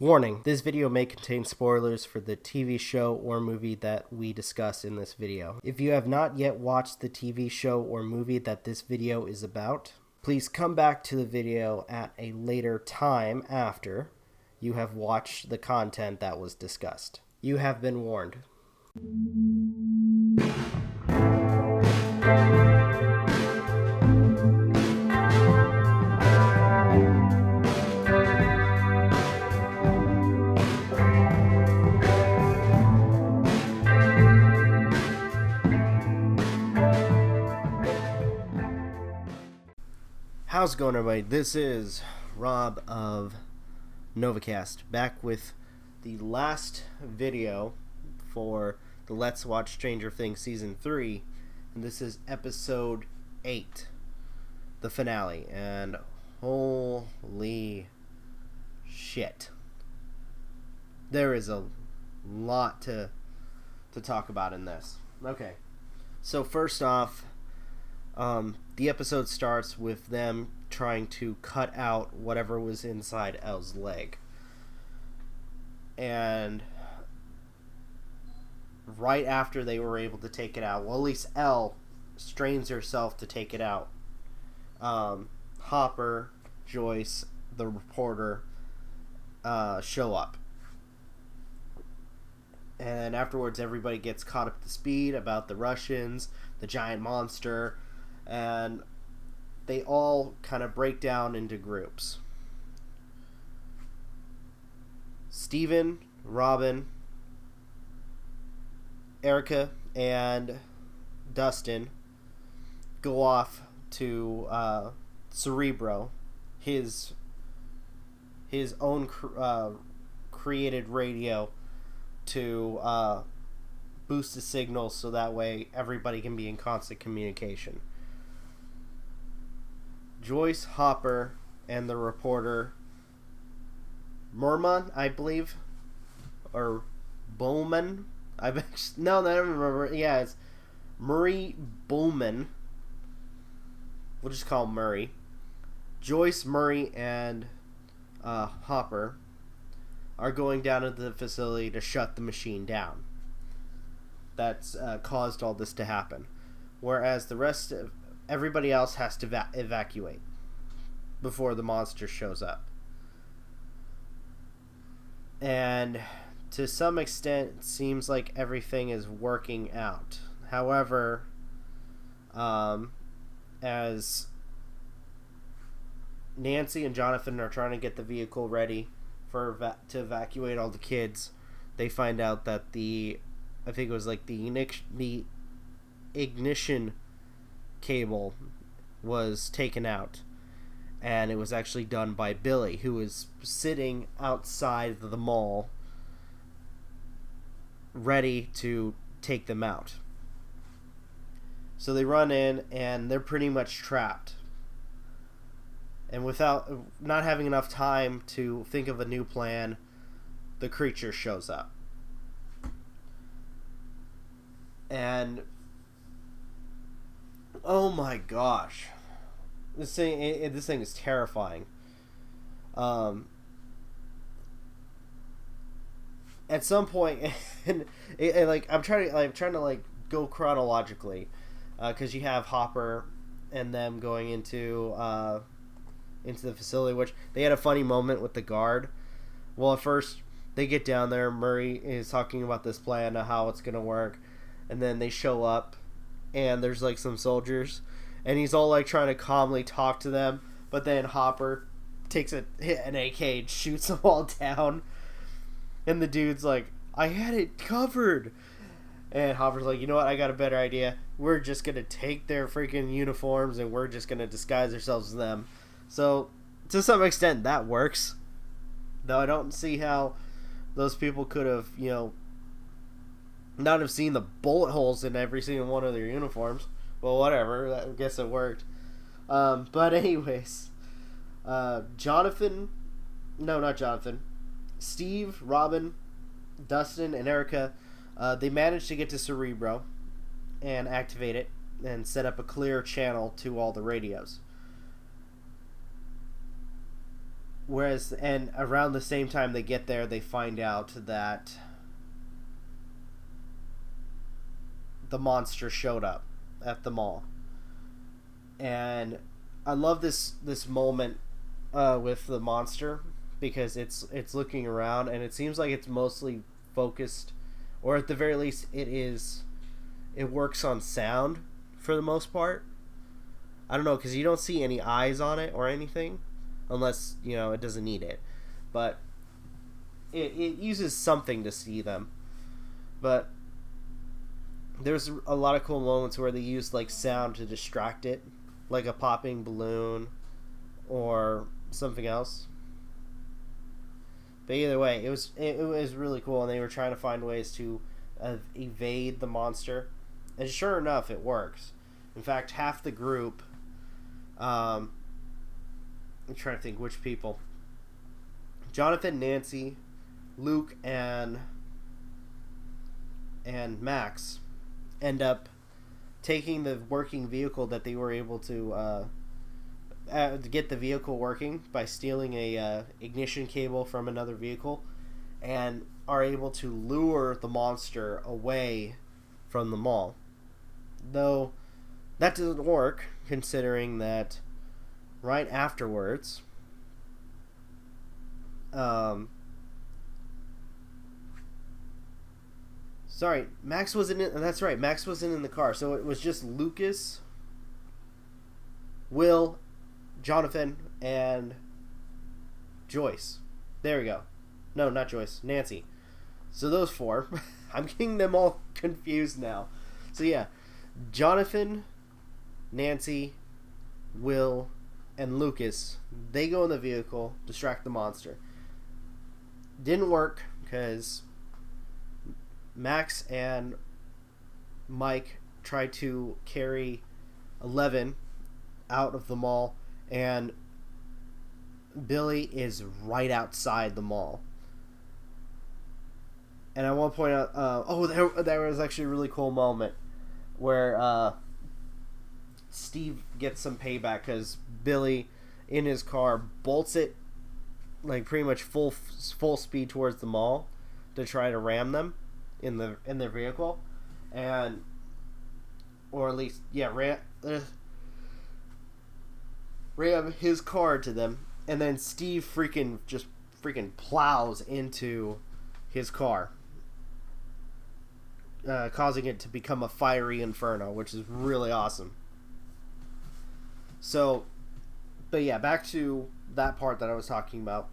Warning, this video may contain spoilers for the TV show or movie that we discuss in this video. If you have not yet watched the TV show or movie that this video is about, please come back to the video at a later time after you have watched the content that was discussed. You have been warned. How's it going, everybody? This is Rob of Novakast, back with the last video for the Let's Watch Stranger Things Season 3, and this is Episode 8, the finale, and holy shit. There is a lot to talk about in this. Okay, so first off, the episode starts with them trying to cut out whatever was inside Elle's leg. And right after they were able to take it out, well, at least Elle strains herself to take it out, Hopper, Joyce, the reporter, show up. And afterwards, everybody gets caught up to speed about the Russians, the giant monster, and they all kind of break down into groups. Steven, Robin, Erica, and Dustin go off to Cerebro, his own created radio, to boost the signal so that way everybody can be in constant communication. Joyce, Hopper, and the reporter Merman, I believe, or Bowman. I don't remember. Yeah, it's Murray Bowman. We'll just call him Murray. Joyce, Murray, and Hopper are going down into the facility to shut the machine down. That's caused all this to happen. Whereas the rest of everybody else has to evacuate before the monster shows up. And to some extent, it seems like everything is working out. However, as Nancy and Jonathan are trying to get the vehicle ready to evacuate all the kids, they find out that I think it was like the ignition cable was taken out, and it was actually done by Billy, who was sitting outside of the mall ready to take them out. So they run in and they're pretty much trapped, and without not having enough time to think of a new plan, the creature shows up. And oh my gosh, this thing is terrifying. At some point, and I'm trying to go chronologically, because you have Hopper and them going into the facility, which they had a funny moment with the guard. Well, at first they get down there, Murray is talking about this plan of how it's gonna work, and then they show up. And there's like some soldiers, and he's all like trying to calmly talk to them, but then Hopper takes an AK and shoots them all down, and the dude's like, I had it covered, and Hopper's like, you know what, I got a better idea, we're just gonna take their freaking uniforms and we're just gonna disguise ourselves as them. So to some extent that works, though I don't see how those people could have, not have seen the bullet holes in every single one of their uniforms. Well, whatever. I guess it worked. But anyways, Steve, Robin, Dustin, and Erica, they managed to get to Cerebro and activate it and set up a clear channel to all the radios. and around the same time they get there, they find out that the monster showed up at the mall. And I love this moment with the monster, because it's looking around, and it seems like it's mostly focused, or at the very least it works on sound for the most part. I don't know, because you don't see any eyes on it or anything, unless, it doesn't need it. But it uses something to see them. But there's a lot of cool moments where they use like sound to distract it, like a popping balloon or something else. But either way, it was really cool, and they were trying to find ways to evade the monster, and sure enough, it works. In fact, half the group, I'm trying to think which people, Jonathan, Nancy, Luke, and Max end up taking the working vehicle that they were able to get the vehicle working by stealing a ignition cable from another vehicle, and are able to lure the monster away from the mall. Though that doesn't work, considering that right afterwards, sorry, Max wasn't in. That's right, Max wasn't in the car, so it was just Lucas, Will, Jonathan, and Joyce. There we go. No, not Joyce. Nancy. So those four. I'm getting them all confused now. So yeah, Jonathan, Nancy, Will, and Lucas, they go in the vehicle, distract the monster. Didn't work, because Max and Mike tried to carry 11 out of the mall, and Billy is right outside the mall. And I want to point out, there was actually a really cool moment where Steve gets some payback, because Billy, in his car, bolts it like pretty much full speed towards the mall to try to ram them in their vehicle, and or at least ram his car to them, and then Steve freaking plows into his car, causing it to become a fiery inferno, which is really awesome. So, but yeah, back to that part that I was talking about.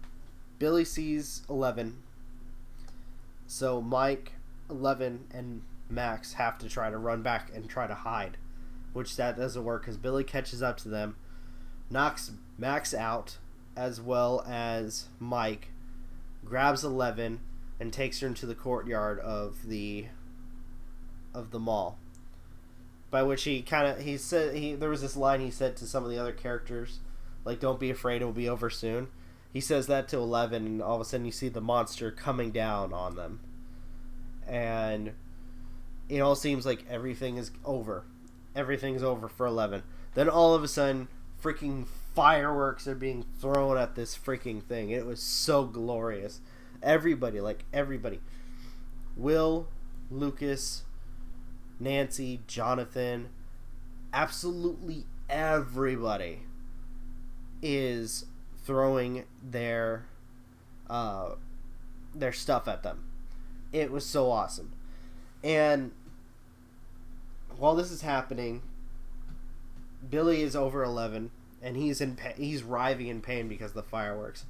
Billy sees 11, so Mike, 11, and Max have to try to run back and try to hide, which that doesn't work, because Billy catches up to them, knocks Max out, as well as Mike, grabs 11, and takes her into the courtyard of the mall. By which he said there was this line he said to some of the other characters, like, "Don't be afraid, it will be over soon." He says that to 11, and all of a sudden you see the monster coming down on them, and it all seems like everything is over. Everything's over for 11. Then all of a sudden, freaking fireworks are being thrown at this freaking thing. It was so glorious. Everybody, Will, Lucas, Nancy, Jonathan, absolutely everybody is throwing their stuff at them. It was so awesome. And while this is happening, Billy is over 11, and he's writhing in pain because of the fireworks.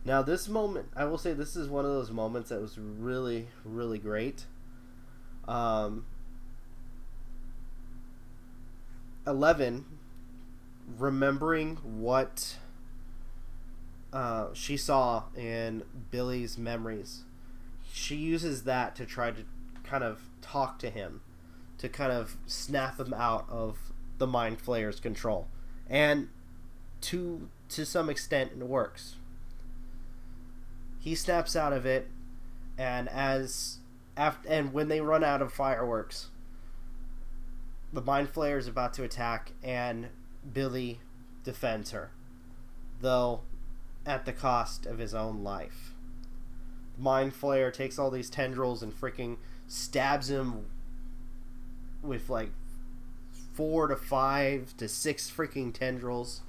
Now, this moment, I will say, this is one of those moments that was really, really great. 11, remembering what she saw in Billy's memories, she uses that to try to kind of talk to him, to kind of snap him out of the Mind Flayer's control. And to some extent, it works. He snaps out of it, and and when they run out of fireworks, the Mind Flayer is about to attack, and Billy defends her. Though, at the cost of his own life. Mind Flayer takes all these tendrils and freaking stabs him with like 4 to 5 to 6 freaking tendrils,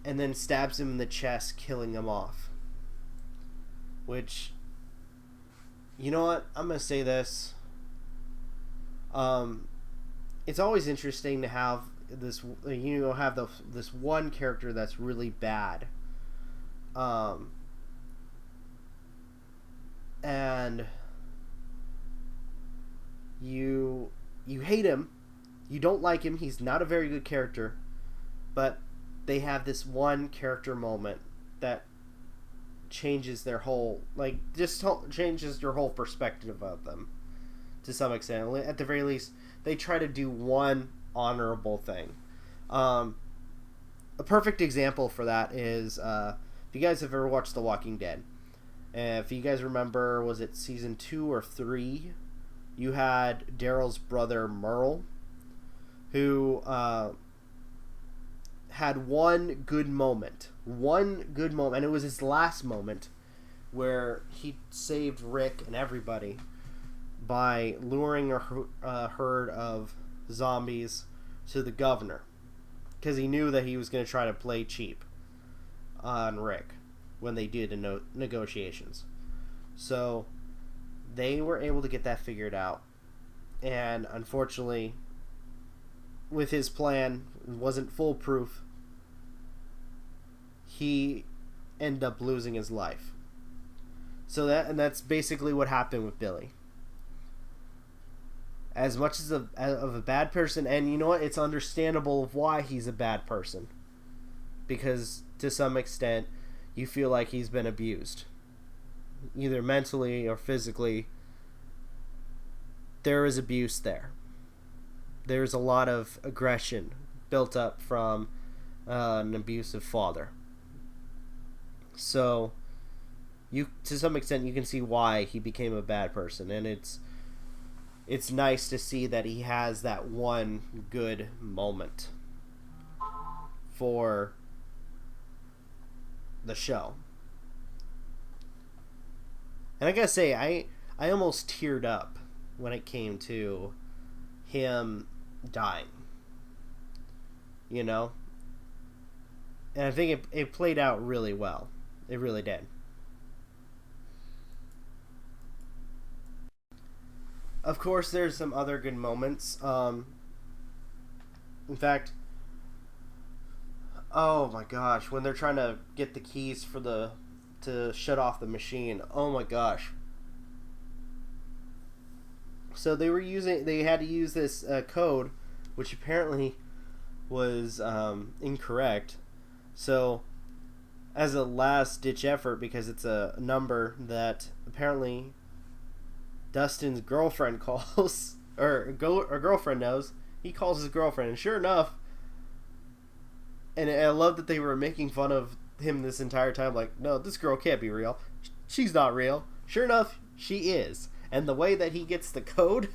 and then stabs him in the chest, killing him off. Which, you know what? I'm gonna say this. It's always interesting to have this, this one character that's really bad, and you hate him, you don't like him, he's not a very good character, but they have this one character moment that changes their whole, changes your whole perspective of them to some extent. At the very least, they try to do one honorable thing. A perfect example for that is, if you guys have ever watched The Walking Dead, if you guys remember, was it season 2 or 3, you had Daryl's brother Merle, who had one good moment, and it was his last moment, where he saved Rick and everybody by luring a herd of zombies to the governor, because he knew that he was going to try to play cheap on Rick when they did the negotiations. So they were able to get that figured out, and unfortunately, with his plan, it wasn't foolproof. He ended up losing his life. So that's basically what happened with Billy. As much as of a bad person, and you know what, it's understandable of why he's a bad person, because to some extent you feel like he's been abused, either mentally or physically. There is abuse there. There's a lot of aggression built up from an abusive father. So to some extent you can see why he became a bad person, and it's nice to see that he has that one good moment for the show. And I gotta say, I almost teared up when it came to him dying. You know? And I think it played out really well. It really did. Of course, there's some other good moments. In fact, oh my gosh, when they're trying to get the keys to shut off the machine. Oh my gosh. So they had to use this code, which apparently was incorrect. So as a last ditch effort, because it's a number that apparently Dustin's girlfriend calls, or girlfriend knows, he calls his girlfriend, and sure enough, and I love that they were making fun of him this entire time, like, no, this girl can't be real, she's not real. Sure enough, she is. And the way that he gets the code,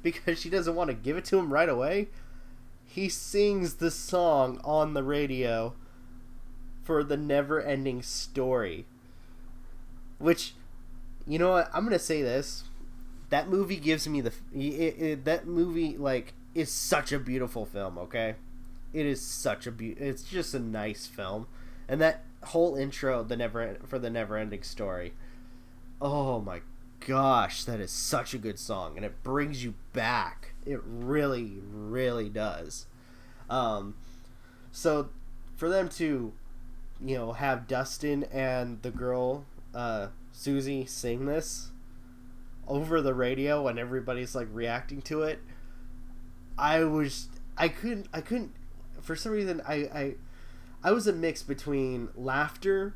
because she doesn't want to give it to him right away, he sings the song on the radio for the Never-Ending Story. Which, you know what, I'm going to say this. That movie gives me that movie, like, is such a beautiful film, okay? It is such a it's just a nice film. And that whole intro, for the Never-Ending Story, oh my gosh, that is such a good song, and it brings you back. It really, really does. So for them to, have Dustin and the girl, Susie, sing this over the radio and everybody's like reacting to it, I couldn't for some reason I was a mix between laughter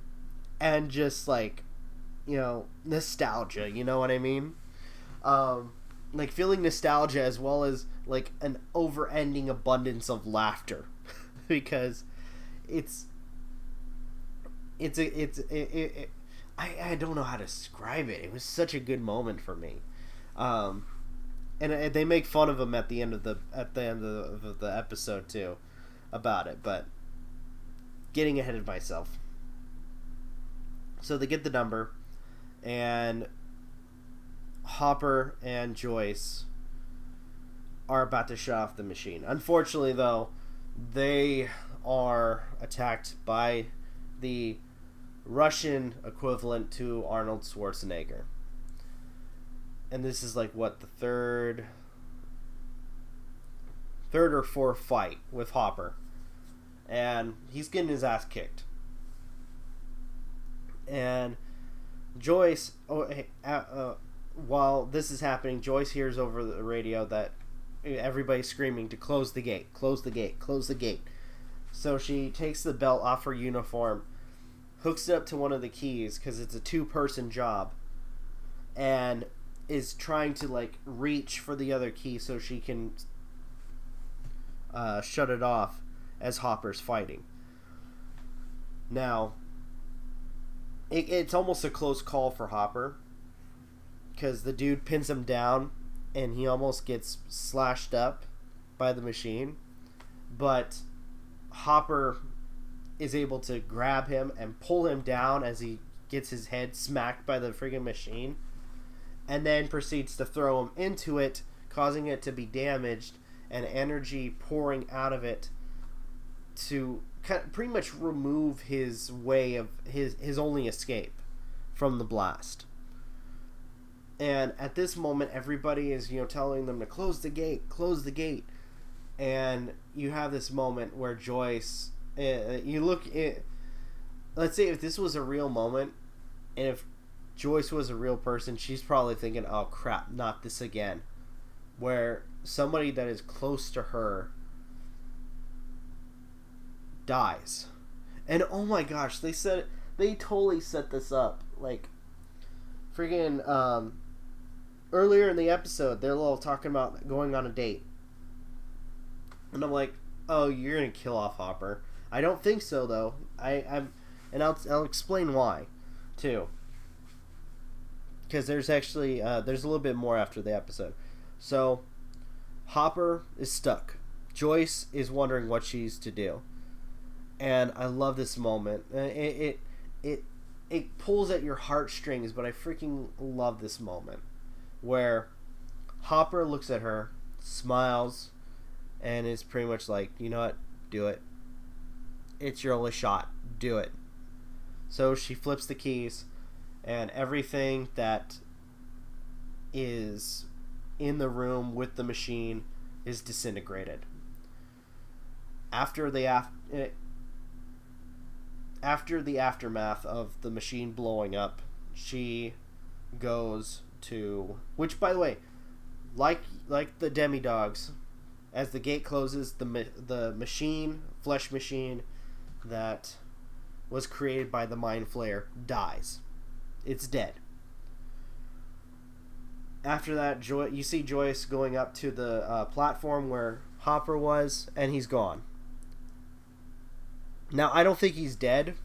and just like, nostalgia, you know what I mean? Like feeling nostalgia as well as like an over-ending abundance of laughter because I don't know how to describe it. It was such a good moment for me. And they make fun of him at the end of the episode too about it, but getting ahead of myself. So they get the number, and Hopper and Joyce are about to shut off the machine. Unfortunately, though, they are attacked by the Russian equivalent to Arnold Schwarzenegger. And this is like, what, the third or fourth fight with Hopper. And he's getting his ass kicked. And Joyce, while this is happening, Joyce hears over the radio that everybody's screaming to close the gate, close the gate, close the gate. So she takes the belt off her uniform, hooks it up to one of the keys because it's a two-person job, and is trying to like reach for the other key so she can shut it off as Hopper's fighting. Now, it's almost a close call for Hopper because the dude pins him down and he almost gets slashed up by the machine, but Hopper is able to grab him and pull him down as he gets his head smacked by the friggin' machine, and then proceeds to throw him into it, causing it to be damaged and energy pouring out of it to pretty much remove his way of his only escape from the blast. And at this moment, everybody is, telling them to close the gate, and you have this moment where Joyce, let's say if this was a real moment, and if Joyce was a real person, she's probably thinking, oh crap, not this again. Where somebody that is close to her dies. And oh my gosh, they totally set this up. Like, freaking, earlier in the episode, they're all talking about going on a date. And I'm like, oh, you're gonna kill off Hopper. I don't think so, though. I'll explain why, too. Because there's actually, there's a little bit more after the episode. So, Hopper is stuck. Joyce is wondering what she's to do. And I love this moment. It pulls at your heartstrings, but I freaking love this moment. Where Hopper looks at her, smiles, and is pretty much like, you know what, do it. It's your only shot. Do it. So she flips the keys, and everything that is in the room with the machine is disintegrated. After the aftermath of the machine blowing up, she goes to, which, by the way, like the demi-dogs, as the gate closes, the flesh machine that was created by the Mind Flayer dies. It's dead. After that, you see Joyce going up to the platform where Hopper was, and he's gone. Now, I don't think he's dead,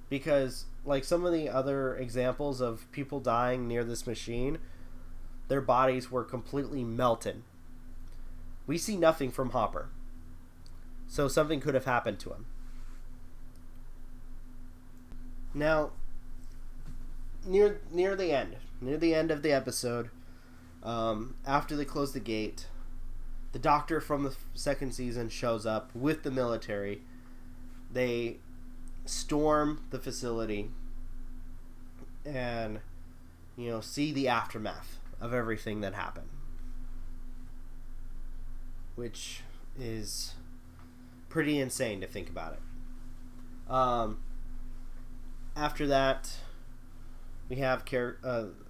because like some of the other examples of people dying near this machine, their bodies were completely melted. We see nothing from Hopper. So something could have happened to him. Now, near the end of the episode, after they close the gate, the doctor from the second season shows up with the military. They storm the facility and, see the aftermath of everything that happened. Which is pretty insane to think about it. After that, we have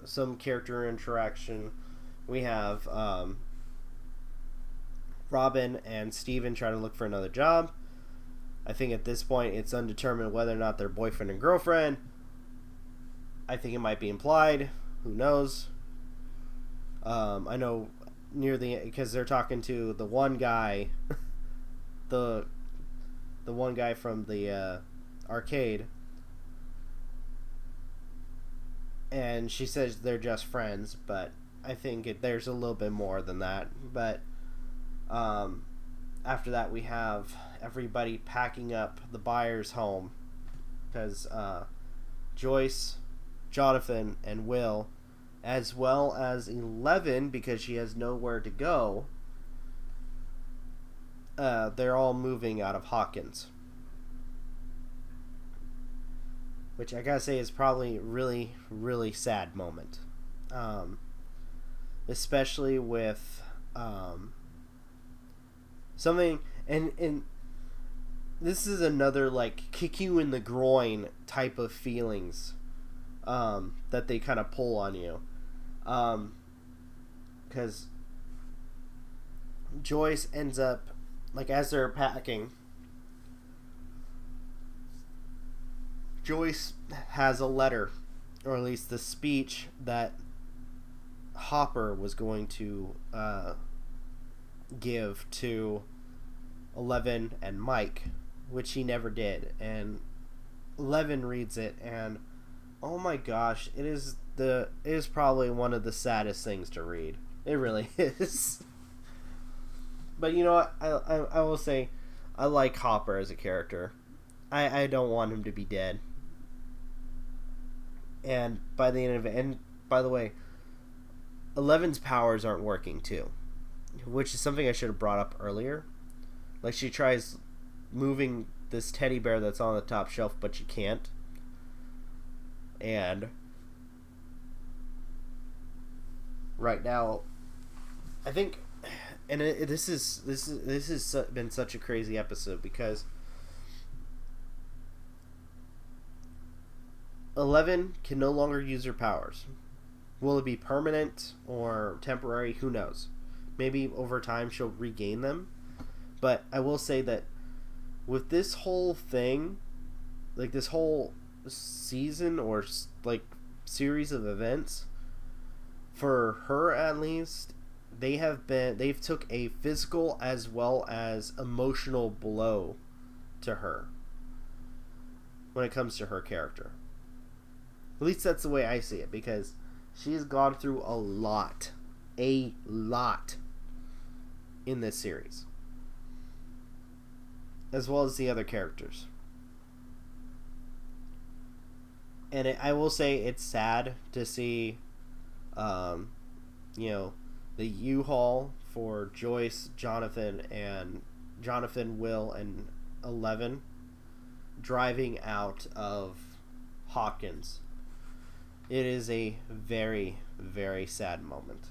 some character interaction. We have Robin and Steven trying to look for another job. I think at this point it's undetermined whether or not they're boyfriend and girlfriend. I think it might be implied. Who knows? I know because they're talking to the one guy, the one guy from the arcade, and she says they're just friends, but I think there's a little bit more than that. But after that, we have everybody packing up the Byers' home because Joyce, Jonathan, and Will, as well as 11, because she has nowhere to go, they're all moving out of Hawkins. Which I gotta say is probably really, really sad moment. Especially with something, and this is another like kick you in the groin type of feelings that they kind of pull on you, because Joyce ends up, like, as they're packing, Joyce has a letter, or at least the speech that Hopper was going to give to 11 and Mike, which he never did. And 11 reads it, and oh my gosh, it is probably one of the saddest things to read. It really is. But you know what? I will say, I like Hopper as a character. I don't want him to be dead. And by the end of it, and by the way, 11's powers aren't working too, which is something I should have brought up earlier. Like, she tries moving this teddy bear that's on the top shelf, but she can't. And right now, I think, and this has been such a crazy episode, because 11 can no longer use her powers. Will it be permanent or temporary? Who knows? Maybe over time she'll regain them. But I will say that with this whole thing, like this whole season or like series of events, for her at least, they've took a physical as well as emotional blow to her when it comes to her character. At least that's the way I see it, because she's gone through a lot in this series, as well as the other characters. And I will say it's sad to see, the U-Haul for Joyce, Jonathan, Will, and 11 driving out of Hawkins. It is a very, very sad moment.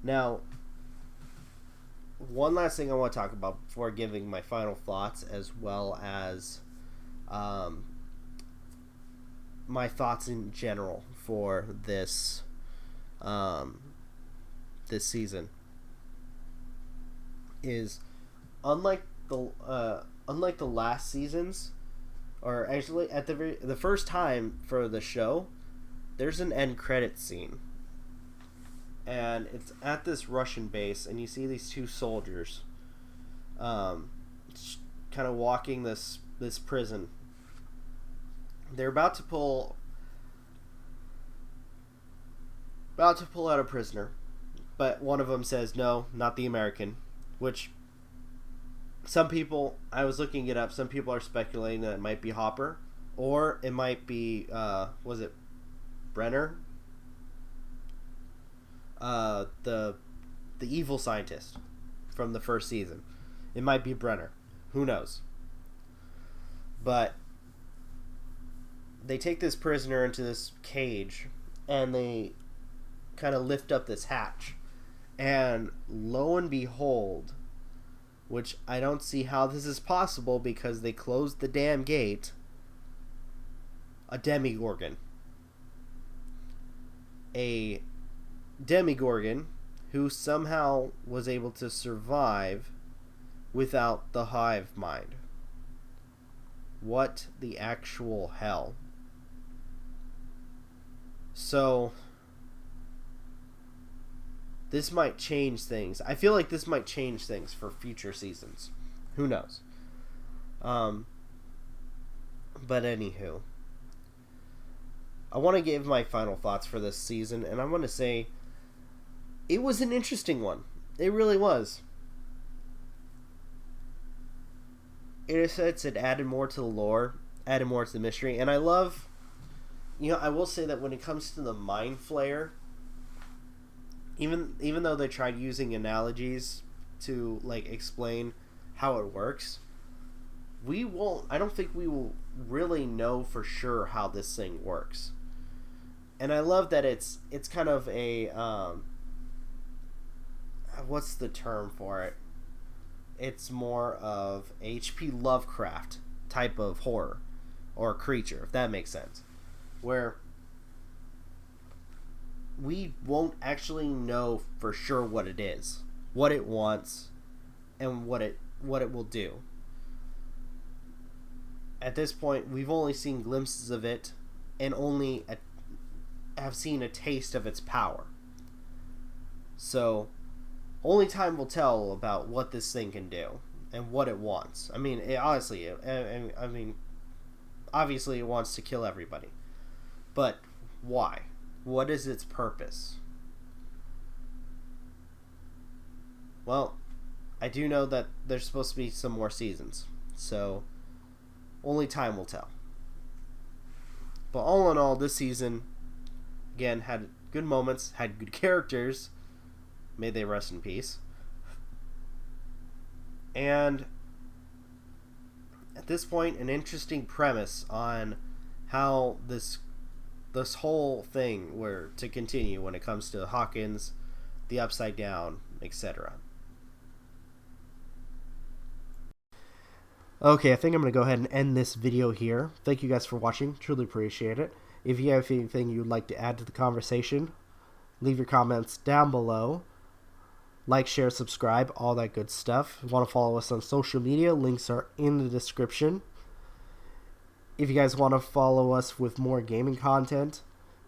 Now, one last thing I want to talk about before giving my final thoughts, as well as my thoughts in general for this this season, is unlike the last seasons, or actually at the first time for the show, there's an end credit scene, and it's at this Russian base, and you see these two soldiers kind of walking this prison. They're about to pull out a prisoner, but one of them says, no, not the American, which some people, I was looking it up, some people are speculating that it might be Hopper, or it might be, was it Brenner? The evil scientist from the first season. It might be Brenner. Who knows? But they take this prisoner into this cage, and they kind of lift up this hatch, and lo and behold, which I don't see how this is possible because they closed the damn gate, a Demigorgon. A Demigorgon who somehow was able to survive without the hive mind. What the actual hell? So this might change things. I feel like this might change things for future seasons. Who knows? But anywho, I want to give my final thoughts for this season, and I want to say it was an interesting one. It really was. It added more to the lore. added more to the mystery. And I love, I will say that when it comes to the Mind Flayer, even though they tried using analogies to like explain how it works, I don't think we will really know for sure how this thing works. And I love that it's kind of a what's the term for it? It's more of H.P. Lovecraft type of horror or creature, if that makes sense, where we won't actually know for sure what it is, what it wants, and what it will do. At this point, we've only seen glimpses of it and only have seen a taste of its power. So, only time will tell about what this thing can do and what it wants. I mean, obviously it wants to kill everybody. But why? What is its purpose? Well, I do know that there's supposed to be some more seasons. So, only time will tell. But all in all, this season, again, had good moments, had good characters. May they rest in peace. And at this point, an interesting premise on how this whole thing were to continue when it comes to Hawkins, the Upside Down, etc. Okay, I think I'm going to go ahead and end this video here. Thank you guys for watching. Truly appreciate it. If you have anything you'd like to add to the conversation, leave your comments down below. Like, share, subscribe, all that good stuff. If you want to follow us on social media, links are in the description. If you guys want to follow us with more gaming content,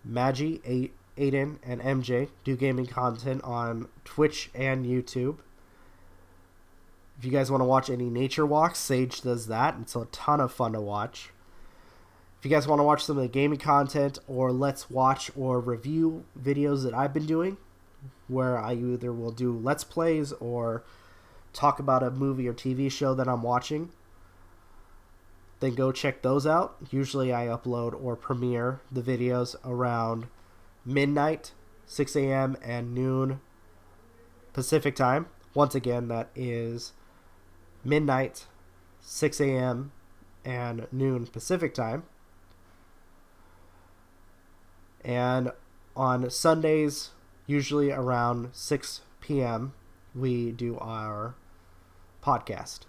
Magi, Aden, and MJ do gaming content on Twitch and YouTube. If you guys want to watch any nature walks, Sage does that. It's a ton of fun to watch. If you guys want to watch some of the gaming content or let's watch or review videos that I've been doing, where I either will do let's plays or talk about a movie or TV show that I'm watching, then go check those out. Usually I upload or premiere the videos around midnight, 6 a.m. and noon Pacific time. Once again, that is midnight, 6 a.m. and noon Pacific time. And on Sundays, usually around 6 p.m., we do our podcast.